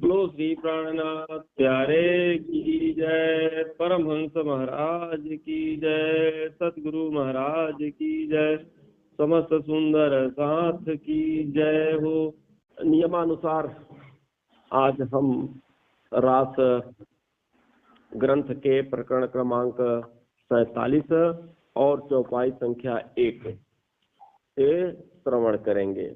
बोलो श्री प्राणनाथ प्यारे की जय, परमहंस महाराज की जय, सतगुरु महाराज की जय, समस्त सुंदर साथ की जय हो। नियमानुसार आज हम रास ग्रंथ के प्रकरण क्रमांक 47 और चौपाई संख्या 1 से श्रवण करेंगे।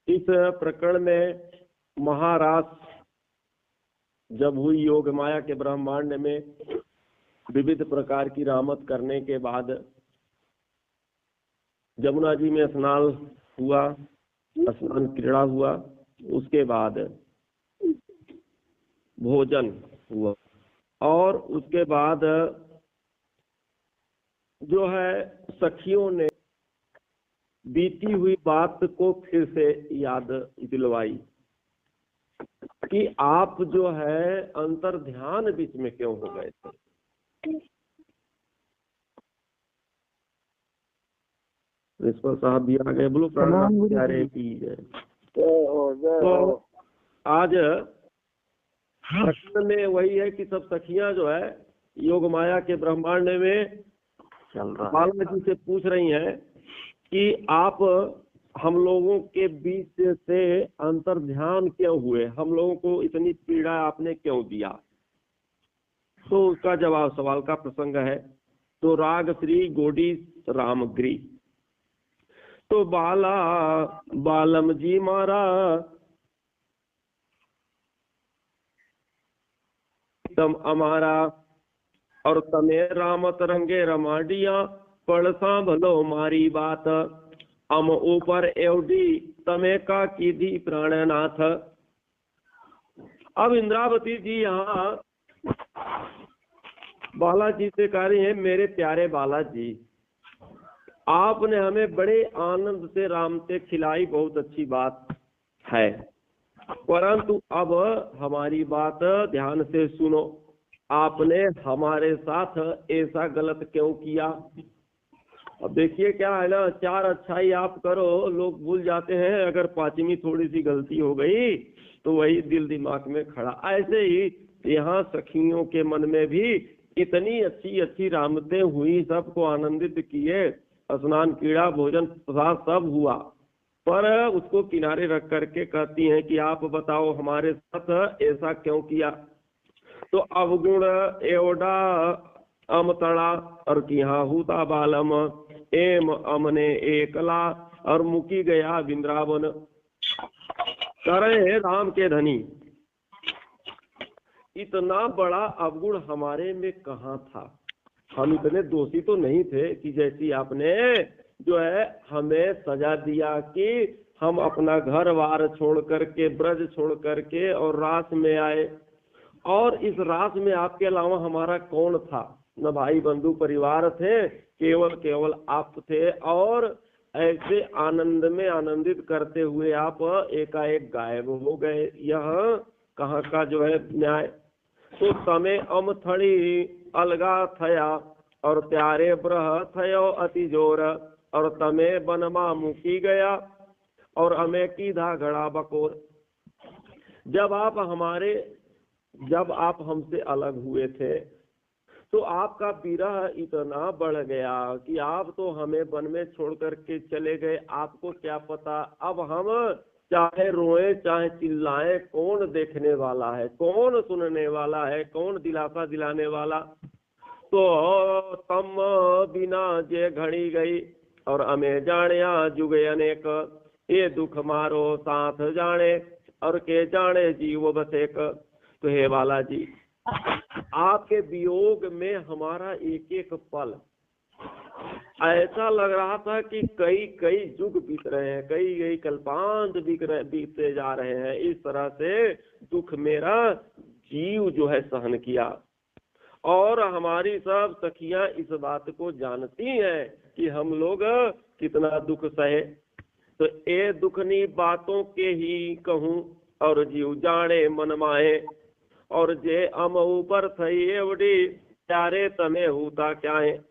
इस प्रकरण में महारास जब हुई योग माया के ब्रह्मांड में विविध प्रकार की रामत करने के बाद जमुना जी में स्नान क्रीड़ा हुआ, उसके बाद भोजन हुआ और उसके बाद जो है सखियों ने बीती हुई बात को फिर से याद दिलवाई कि आप जो है अंतर ध्यान बीच में क्यों हो गए थे। प्रिंसिपल साहब भी आ गए। बोलो प्यारे की जय। तो आज प्रश्न में वही है कि सब सखियां जो है योग माया के ब्रह्मांड में बाला जी से पूछ रही हैं कि आप हम लोगों के बीच से अंतर ध्यान क्यों हुए, हम लोगों को इतनी पीड़ा आपने क्यों दिया। तो उसका जवाब सवाल का प्रसंग है। तो राग श्री गोडी रामगिरी। तो बालम जी मारा तम अमारा और तमे रामत रंगे रमाडिया पड़सा भलो मारी बात अम ऊपर एवडी तमे का कीधी प्राणनाथ। अब इंद्रावती जी यहाँ बालाजी से कह रही है, मेरे प्यारे बालाजी, आपने हमें बड़े आनंद से रामते खिलाई, बहुत अच्छी बात है, परंतु अब हमारी बात ध्यान से सुनो। आपने हमारे साथ ऐसा गलत क्यों किया। अब देखिए क्या है ना, 4 अच्छाई आप करो, लोग भूल जाते हैं, अगर 5वीं थोड़ी सी गलती हो गई तो वही दिल दिमाग में खड़ा। ऐसे ही यहाँ सखियों के मन में भी इतनी अच्छी अच्छी रामतें हुई, सबको आनंदित किए, स्नान क्रीड़ा भोजन प्रसाद सब हुआ, पर उसको किनारे रख करके कहती हैं कि आप बताओ हमारे साथ ऐसा क्यों किया। तो अवगुण एवडा अमतड़ा और किहा हुता बालम एम अमने एकला और मुकी गया वृंदावन। करे राम के धनी, इतना बड़ा अवगुण हमारे में कहाँ था। हम इतने दोषी तो नहीं थे कि जैसी आपने जो है हमें सजा दिया कि हम अपना घर वार छोड़ करके, ब्रज छोड़ करके और रास में आए, और इस रास में आपके अलावा हमारा कौन था, न भाई बंधु परिवार थे, केवल आप थे, और ऐसे आनंद में आनंदित करते हुए आप एकाएक गायब हो गए। यह कहाँ का जो है न्याय। तो तमे अम थड़ी अलगा थया और प्यारे ब्रह थयो अति जोर और तमे बनमा मुकी गया और हमें की धा घड़ा बकोर। जब आप हमसे अलग हुए थे तो आपका विरह इतना बढ़ गया कि आप तो हमें वन में छोड़ करके चले गए। आपको क्या पता, अब हम चाहे रोए चाहे चिल्लाएं, कौन देखने वाला है, कौन सुनने वाला है, कौन दिलासा दिलाने वाला। तो तम बिना जे घड़ी गई और हमें जाने जुगे अनेक, ये दुख मारो साथ जाने और के जाने जीव बसेक। तो हे बालाजी, आपके वियोग में हमारा एक एक पल ऐसा लग रहा था कि कई युग बीत रहे हैं, कई कल्पांत बीतते जा रहे हैं। इस तरह से दुख मेरा जीव जो है सहन किया, और हमारी सब सखियां इस बात को जानती हैं कि हम लोग कितना दुख सहे। तो ए दुखनी बातों के ही कहूँ और जीव जाने मन माहे, और जे हम ऊपर थई एवडी प्यारे तमे होता क्या है।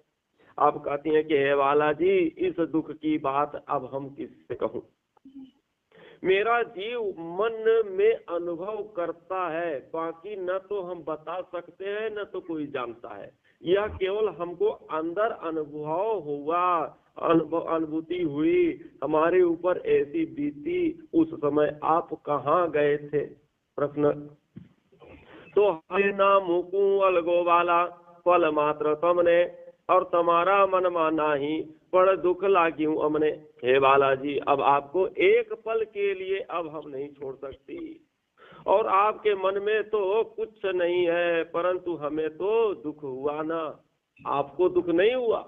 आप कहती हैं कि हे बालाजी, इस दुख की बात अब हम किससे कहूँ। मेरा जीव मन में अनुभव करता है, बाकी न तो हम बता सकते हैं न तो कोई जानता है। यह केवल हमको अंदर अनुभव हुआ, अनुभूति हुई, हमारे ऊपर ऐसी बीती। उस समय आप कहाँ गए थे? प्रश्न। तो हरे नाम मुकू अलगो वाला फल मात्र तमने, और तुम्हारा मन माना ही पर दुख लाग्यू हमने। हे बालाजी, अब आपको एक पल के लिए अब हम नहीं छोड़ सकती, और आपके मन में तो कुछ नहीं है, परंतु हमें तो दुख हुआ ना। आपको दुख नहीं हुआ,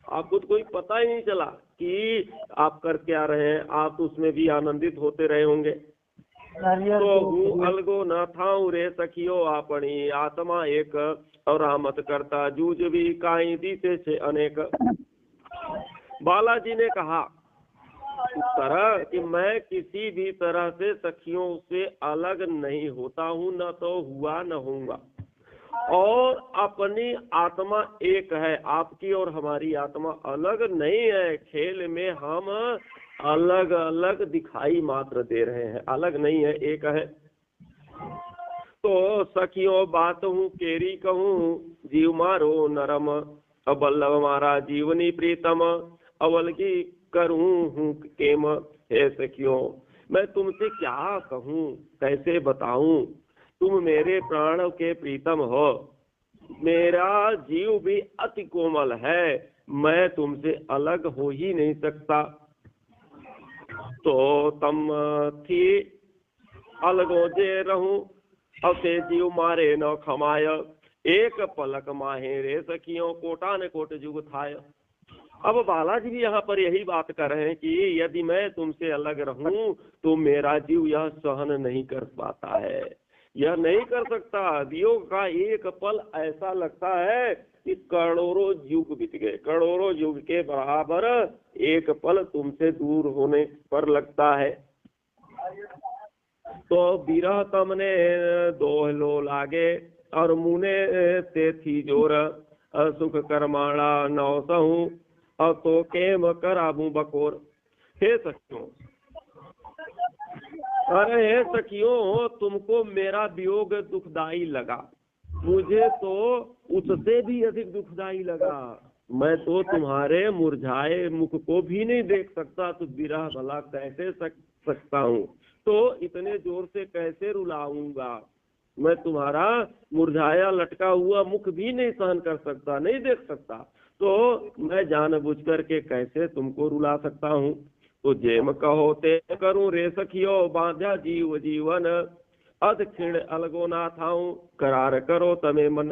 आपको तो कोई पता ही नहीं चला कि आप कर क्या रहे हैं, आप तो उसमें भी आनंदित होते रहे होंगे। तो हूँ अलगो न थाऊ रे सखियो आपनी, आत्मा एक और रामत करता जूझ भी काई दिसे छे अनेक। बालाजी ने कहा इस तरह कि मैं किसी भी तरह से सखियों से अलग नहीं होता हूँ, न तो हुआ न होऊंगा, और अपनी आत्मा एक है। आपकी और हमारी आत्मा अलग नहीं है, खेल में हम अलग अलग दिखाई मात्र दे रहे हैं, अलग नहीं है, एक है। तो सखियों बात हूँ केरी कहूँ, जीव मारो नरम, अबल्लभ मारा जीवनी प्रीतम, अवल की करूँ हूँ केम। हे सखियों, मैं तुमसे क्या कहूँ, कैसे बताऊं, तुम मेरे प्राण के प्रीतम हो, मेरा जीव भी अति कोमल है, मैं तुमसे अलग हो ही नहीं सकता। तो तम थी अलगो जे रहूं, अब ते जीव मारे न खमाय, एक पलक माहे रे सखियों, कोटान कोट जुग थाय। अब बालाजी भी यहाँ पर यही बात कर रहे हैं कि यदि मैं तुमसे अलग रहूं तो मेरा जीव यह सहन नहीं कर पाता है, यह नहीं कर सकता। वियोग का एक पल ऐसा लगता है कि करोड़ों युग बीत गए, करोड़ों युग के बराबर एक पल तुमसे दूर होने पर लगता है। तो बिरह तमने दोहलो लागे, और मुने ते थी जोर, सुख कर्माणा नौ सहूं, और तो केम कराबू बकोर। हे सखियों, अरे हे सखियों, तुमको मेरा वियोग दुखदाई लगा, मुझे तो उससे भी अधिक दुखदाई लगा। मैं तो तुम्हारे मुरझाए मुख को भी नहीं देख सकता, तो विरह भला कैसे सकता हूँ, तो इतने जोर से कैसे रुलाऊंगा। मैं तुम्हारा मुरझाया लटका हुआ मुख भी नहीं सहन कर सकता, नहीं देख सकता, तो मैं जानबूझ करके कैसे तुमको रुला सकता हूँ। तो जेम कहो ते करूं रे सखियो, बांधा जीव जीवन, अध क्षीण अलगो ना थाऊं, करार करो तमे मन।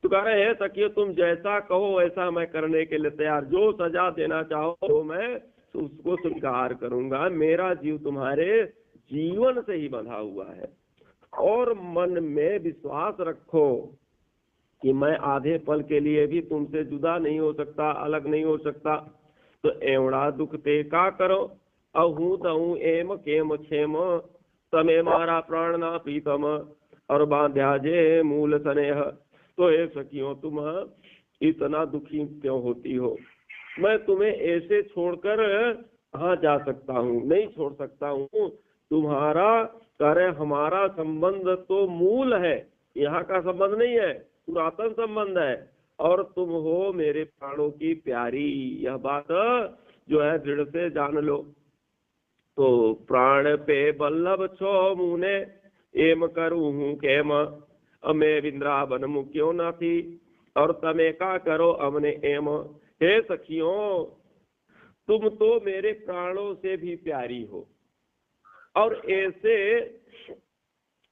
तो कह रहे हैं सखियो, तुम जैसा कहो वैसा मैं करने के लिए तैयार, जो सजा देना चाहो तो मैं उसको स्वीकार करूंगा। मेरा जीव तुम्हारे जीवन से ही बंधा हुआ है, और मन में विश्वास रखो कि मैं आधे पल के लिए भी तुमसे जुदा नहीं हो सकता, अलग नहीं हो सकता। तो एवड़ा दुख ते का करो, अहू तहू एम केम क्षेम, तमे मारा प्राण ना प्रीतम, और बांध्या जे मूल स्नेह। तो हे सखियों, तुम इतना दुखी क्यों होती हो? मैं तुम्हें ऐसे छोड़कर कहाँ जा सकता हूँ, नहीं छोड़ सकता हूँ। तुम्हारा करे हमारा संबंध तो मूल है, यहाँ का संबंध नहीं है, पुरातन संबंध है, और तुम हो मेरे प्राणों की प्यारी। यह बात जो है दृढ़ से जान लो। तो प्राण पे बल्लभ छो मुने, एम करूँ हूँ केम, अमे विंद्रावन मुक्यो न थी, और तमे का करो अमने एम। हे सखियों, तुम तो मेरे प्राणों से भी प्यारी हो, और ऐसे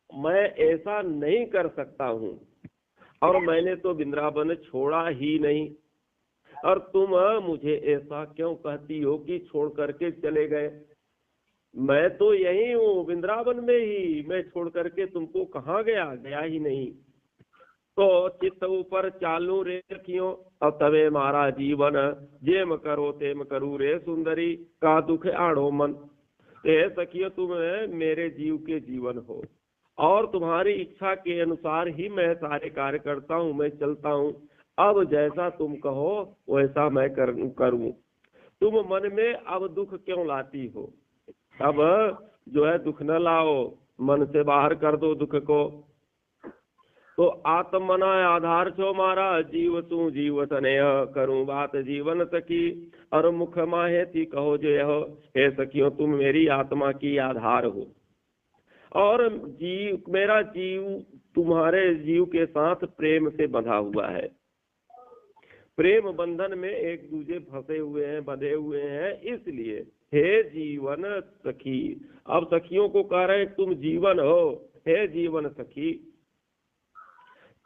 मैं ऐसा नहीं कर सकता हूँ, और मैंने तो वृंदावन छोड़ा ही नहीं, और तुम मुझे ऐसा क्यों कहती हो कि छोड़ करके चले गए? मैं तो यही हूँ वृंदावन में ही, मैं छोड़ करके तुमको कहाँ गया? गया ही नहीं। तो चित्त ऊपर चालू रे रखियो, अब तवे मारा जीवन, जेम करो तेम करू रे सुंदरी, का दुख आड़ो मन। सखियो, तुम मेरे जीव के जीवन हो, और तुम्हारी इच्छा के अनुसार ही मैं सारे कार्य करता हूँ, मैं चलता हूँ। अब जैसा तुम कहो वैसा मैं करूँ। तुम मन में अब दुख क्यों लाती हो? अब जो है दुख न लाओ, मन से बाहर कर दो दुख को। तो आत्मना आधार छो मारा, जीव तू जीव स्नेह, करूं बात जीवन सखी, और मुख माहे थी कहो जय हो, हे सखियों तुम मेरी आत्मा की आधार हो, और जीव मेरा जीव तुम्हारे जीव के साथ प्रेम से बंधा हुआ है। प्रेम बंधन में एक दूसरे फंसे हुए हैं, बंधे हुए हैं, इसलिए हे जीवन सखी। अब सखियों को कह रहे हैं तुम जीवन हो, हे जीवन सखी,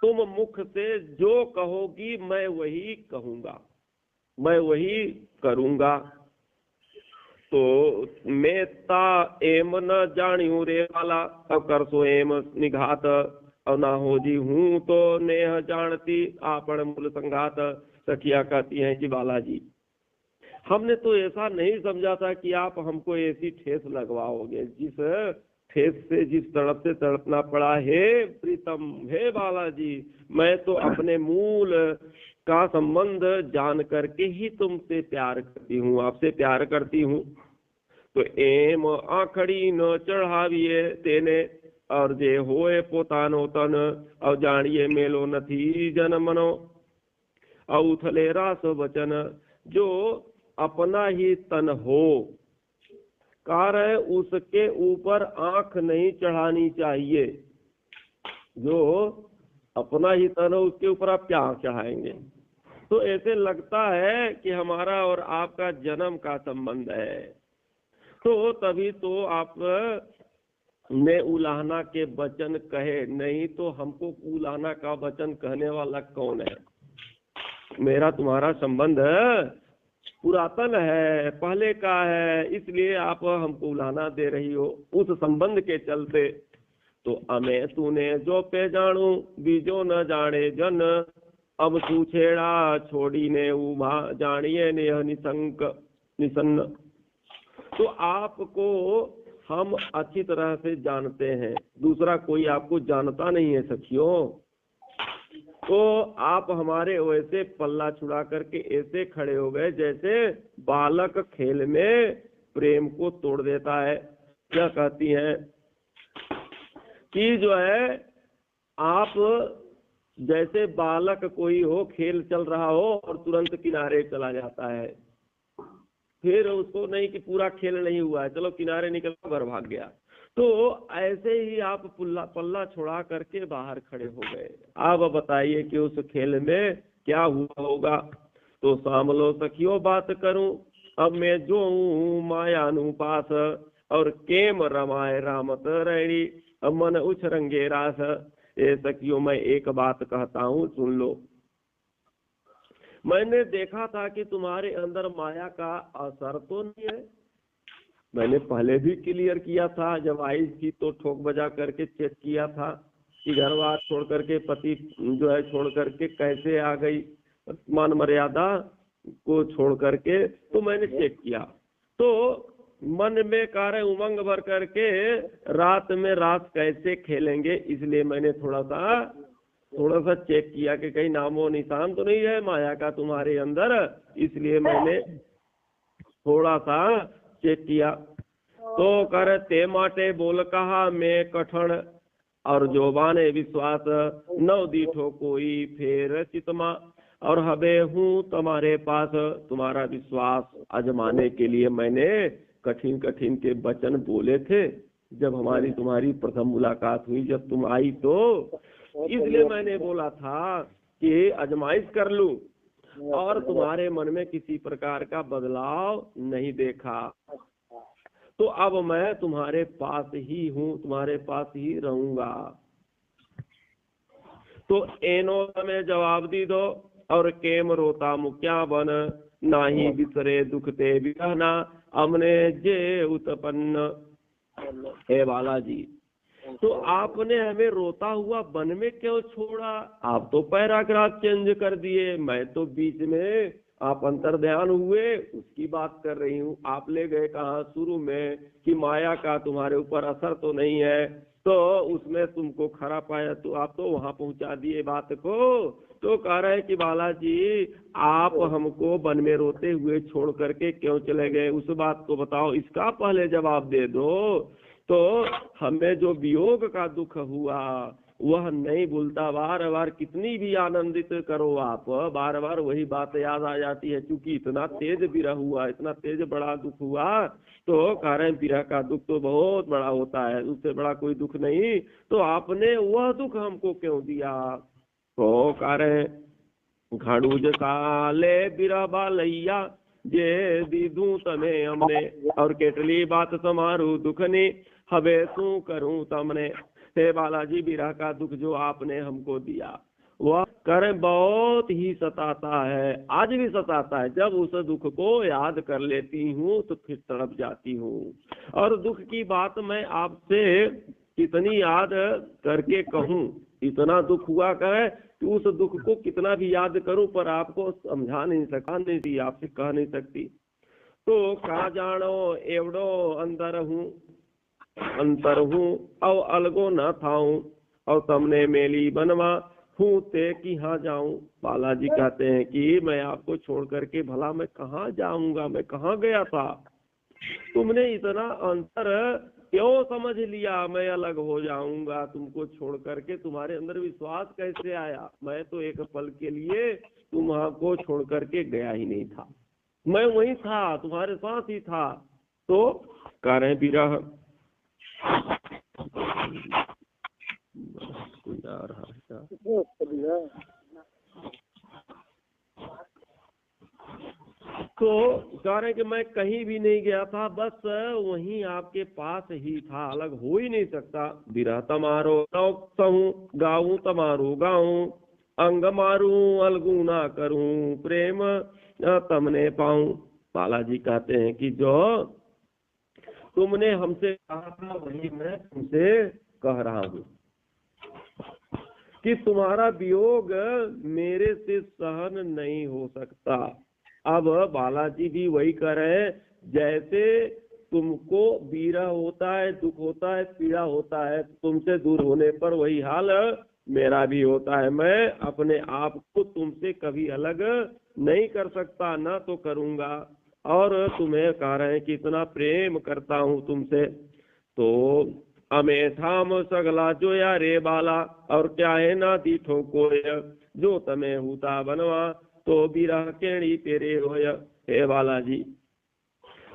तुम मुख से जो कहोगी मैं वही कहूंगा, मैं वही करूंगा। तो मेता एम न जानियो रे वाला, अब कर सो एम निघात, और ना हो जी हूँ तो नेह जानती, आपन मूल संघात। सखिया कहती हैं कि बालाजी हमने तो ऐसा नहीं समझा था कि आप हमको ऐसी ठेस लगवाओगे, जिस ठेस से जिस तड़प से तड़पना पड़ा, हे प्रीतम, हे बालाजी, मैं तो अपने मूल का संबंध जान करके ही तुमसे प्यार करती हूँ, आपसे प्यार करती हूँ। तो एम आखड़ी न चढ़ाविए तेने, और जे होए पोतानो तन, और जानिए मेलो नथी जन मनो, और उथले रास वचन, जो अपना ही तन हो, कार्य उसके ऊपर आंख नहीं चढ़ानी चाहिए। जो अपना ही तन हो उसके ऊपर आप क्या आंख चढ़ाएंगे? तो ऐसे लगता है कि हमारा और आपका जन्म का संबंध है। तो तभी तो आप ने उलाहना के वचन कहे, नहीं तो हमको उलाहना का वचन कहने वाला कौन है? मेरा तुम्हारा संबंध पुरातन है, पहले का है, इसलिए आप हमको उलाहना दे रही हो उस संबंध के चलते। तो अमे तूने जो पे जानू, बीजो न जाने जन, अब तू छेड़ा छोड़ी ने उमा, जानिए नेह निसंक निसन्न। तो आपको हम अच्छी तरह से जानते हैं, दूसरा कोई आपको जानता नहीं है सखियों। तो आप हमारे वैसे पल्ला छुड़ा करके ऐसे खड़े हो गए जैसे बालक खेल में प्रेम को तोड़ देता है। क्या कहती हैं कि जो है आप जैसे बालक कोई हो, खेल चल रहा हो और तुरंत किनारे चला जाता है, फिर उसको नहीं कि पूरा खेल नहीं हुआ है, चलो किनारे निकल घर भाग गया। तो ऐसे ही आप पल्ला छोड़ा करके बाहर खड़े हो गए। आप बताइए कि उस खेल में क्या हुआ होगा। तो सामलो सखियों बात करूं, अब मैं जो हूँ मायानुपास, और केम रमाए रामत रैणी, अब मन उछ रंगे रास। ये सखियों मैं एक बात कहता हूँ, सुन लो। मैंने देखा था कि तुम्हारे अंदर माया का असर तो नहीं है। मैंने पहले भी क्लियर किया था, जब आई थी तो ठोक बजा करके चेक किया था कि घर बार छोड़ करके, पति जो है छोड़ करके कैसे आ गई, मान मर्यादा को छोड़ करके। तो मैंने चेक किया, तो मन में कार्य उमंग भर करके रात में रात कैसे खेलेंगे, इसलिए मैंने थोड़ा सा चेक किया कि कहीं नामो निशान तो नहीं है माया का तुम्हारे अंदर, इसलिए मैंने थोड़ा सा चेक किया। तो कर ते माटे बोल कहा मैं कठण, और जोबाने विश्वास नव दीठो कोई फेर चितमा, और हबे हूँ तुम्हारे पास, तुम्हारा विश्वास आजमाने के लिए मैंने कठिन कठिन के वचन बोले थे जब हमारी तुम्हारी प्रथम मुलाकात हुई, जब तुम आई तो इसलिए मैंने बोला था कि आजमाइश कर लूं, और तुम्हारे मन में किसी प्रकार का बदलाव नहीं देखा। तो अब मैं तुम्हारे पास ही हूँ, तुम्हारे पास ही रहूंगा। तो एनो में जवाब दी दो, और केम रोता मुक्या बन, नाही बिसरे दुखते बिरहना, हमने जे उत्पन्न। हे बालाजी, तो आपने हमें रोता हुआ वन में क्यों छोड़ा? आप तो पैराग्राफ चेंज कर दिए, मैं तो बीच में आप अंतर्ध्यान हुए उसकी बात कर रही हूँ। आप ले गए कहाँ शुरू में कि माया का तुम्हारे ऊपर असर तो नहीं है, तो उसमें तुमको खरा पाया, तो आप तो वहां पहुंचा दिए बात को। तो कह रहे हैं कि बालाजी आप हमको वन में रोते हुए छोड़ करके क्यों चले गए, उस बात को बताओ, इसका पहले जवाब दे दो। तो हमें जो वियोग का दुख हुआ वह नहीं भूलता। बार बार कितनी भी आनंदित करो आप, बार बार वही बात याद आ जाती है। क्योंकि इतना तेज विरह हुआ, इतना तेज बड़ा दुख हुआ, तो कह रहे हैं विरह का दुख तो बहुत बड़ा होता है, उससे बड़ा कोई दुख नहीं। तो आपने वह दुख हमको क्यों दिया? तो कह रहे हैं घड़ूज साले बिरह बालैया जे दीदू तमे हमने, और केटली बात समारू दुखनी हवे तू करूं तमने। हे बालाजी, विरह का दुख जो आपने हमको दिया वह कर बहुत ही सताता है, आज भी सताता है। जब उस दुख को याद कर लेती हूँ तो फिर तड़प जाती हूँ। और दुख की बात मैं आपसे कितनी याद करके कहूँ, इतना दुख हुआ करे कि उस दुख को कितना भी याद करूं पर आपको समझा नहीं सका, नहीं आपसे कह नहीं सकती। तो कहा जानो एवडो अंतर हूँ और अलगो न थाऊं, और तमने मेली बनवा हूँ ते कि हाँ जाऊं। बालाजी कहते हैं कि मैं आपको छोड़ करके भला मैं कहाँ जाऊंगा, मैं कहाँ गया था? तुमने इतना अंतर क्यों समझ लिया? मैं अलग हो जाऊंगा तुमको छोड़ करके, तुम्हारे अंदर विश्वास कैसे आया? मैं तो एक पल के लिए तुम्हारे छोड़ करके गया ही नहीं था, मैं वही था, तुम्हारे साथ ही था। तो कह रहे विरह तो कह रहे कि मैं कहीं भी नहीं गया था, बस वहीं आपके पास ही था, अलग हो ही नहीं सकता। विरह तमारो कहूँ गाऊं तमारो गाऊं, अंग मारू अलगू ना करूं, प्रेम तमने पाऊं। बालाजी कहते हैं कि जो तुमने हमसे कहा था वही मैं तुमसे कह रहा हूँ कि तुम्हारा वियोग मेरे से सहन नहीं हो सकता। अब बालाजी भी वही कर रहे हैं, जैसे तुमको विरह होता है, दुख होता है, पीड़ा होता है, तुमसे दूर होने पर वही हाल मेरा भी होता है। मैं अपने आप को तुमसे कभी अलग नहीं कर सकता, ना तो करूंगा। और तुम्हें कह रहे हैं कि इतना प्रेम करता हूं तुमसे। तो अमेठाम सगला जो या रे बाला, और क्या है ना दीठो कोय, जो तमे हुता बनवा तो बिरह केणी तेरे होय। हे बालाजी,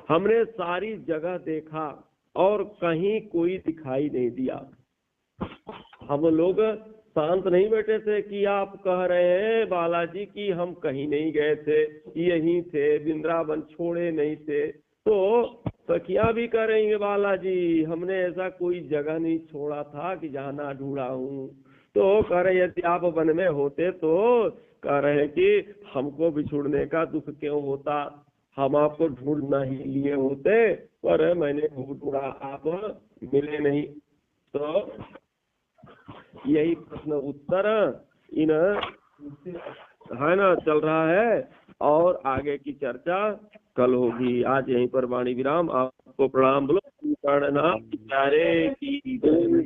हमने सारी जगह देखा और कहीं कोई दिखाई नहीं दिया। हम लोग शांत नहीं बैठे थे कि आप कह रहे हैं बालाजी कि हम कहीं नहीं गए थे, यहीं थे, वृंदावन छोड़े नहीं थे। तो सखियां भी कह रही है बालाजी हमने ऐसा कोई जगह नहीं छोड़ा था कि जहाँ ना ढूंढा हूँ। तो कह रहे यदि आप वन में होते तो कह रहे कि हमको बिछुड़ने का दुख क्यों होता, हम आपको ढूंढ नहीं लिए होते, पर मैंने ढूंढा, आप मिले नहीं। तो यही प्रश्न उत्तर इन है ना चल रहा है, और आगे की चर्चा कल होगी। आज यहीं पर वाणी विराम। आपको प्रणाम। बोलो प्यारे की जय।